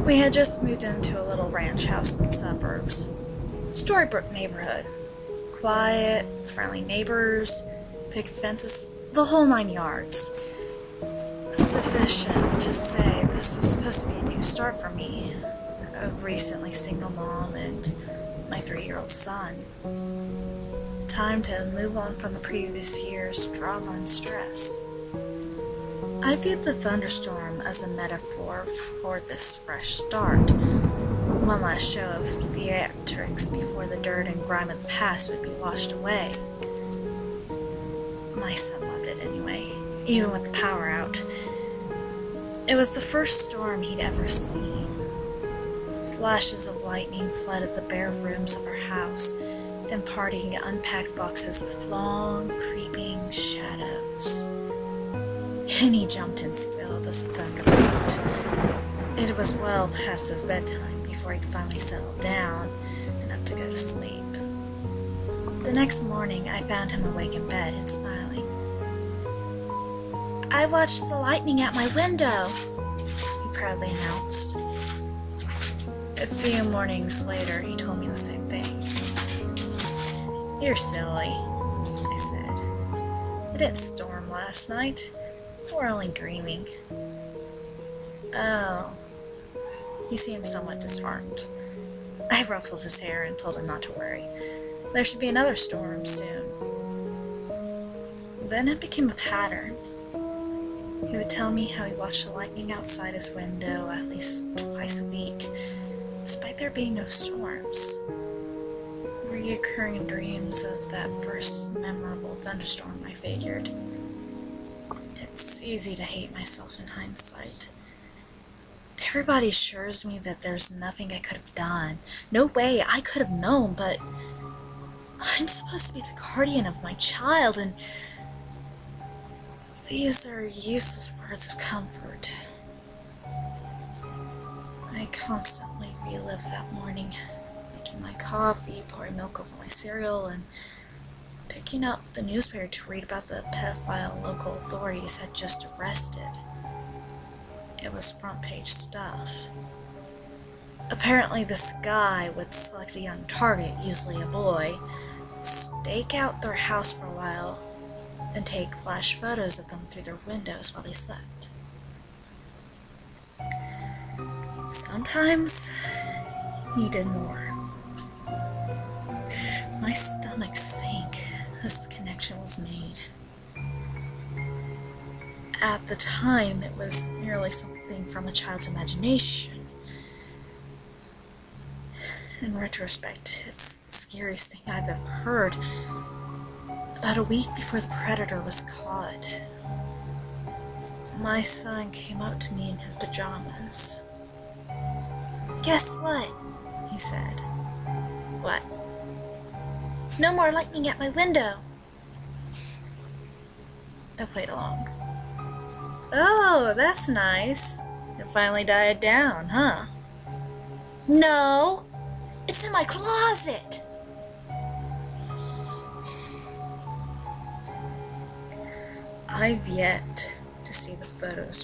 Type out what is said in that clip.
We had just moved into a little ranch house in the suburbs. Storybrooke neighborhood. Quiet, friendly neighbors, picket fences, the whole 9 yards. Sufficient to say this was supposed to be a new start for me, a recently single mom and my 3-year-old son. Time to move on from the previous year's drama and stress. I viewed the thunderstorm as a metaphor for this fresh start. One last show of theatrics before the dirt and grime of the past would be washed away. My son loved it anyway, even with the power out. It was the first storm he'd ever seen. Flashes of lightning flooded the bare rooms of our house, imparting unpacked boxes with long, creeping shadows. And he jumped and squealed as the thunder rolled. It was well past his bedtime before he'd finally settled down enough to go to sleep. The next morning, I found him awake in bed and smiling. "I watched the lightning out my window," he proudly announced. A few mornings later, he told me the same thing. "You're silly," I said. "It didn't storm last night. We're only dreaming." "Oh." He seemed somewhat disheartened. I ruffled his hair and told him not to worry. There should be another storm soon. Then it became a pattern. He would tell me how he watched the lightning outside his window at least twice a week, despite there being no storms. Reoccurring dreams of that first memorable thunderstorm, I figured. It's easy to hate myself in hindsight. Everybody assures me that there's nothing I could have done. No way I could have known, but I'm supposed to be the guardian of my child, and these are useless words of comfort. I constantly relive that morning, making my coffee, pouring milk over my cereal, and picking up the newspaper to read about the pedophile local authorities had just arrested. It was front-page stuff. Apparently this guy would select a young target, usually a boy, stake out their house for a while, and take flash photos of them through their windows while they slept. Sometimes he did more. My stomach sank as the connection was made. At the time, it was merely something from a child's imagination. In retrospect, it's the scariest thing I've ever heard. About a week before the predator was caught, my son came out to me in his pajamas. "Guess what?" he said. "What?" "No more lightning at my window." I played along. "Oh, that's nice. It finally died down, huh?" "No, it's in my closet." I've yet to see the photos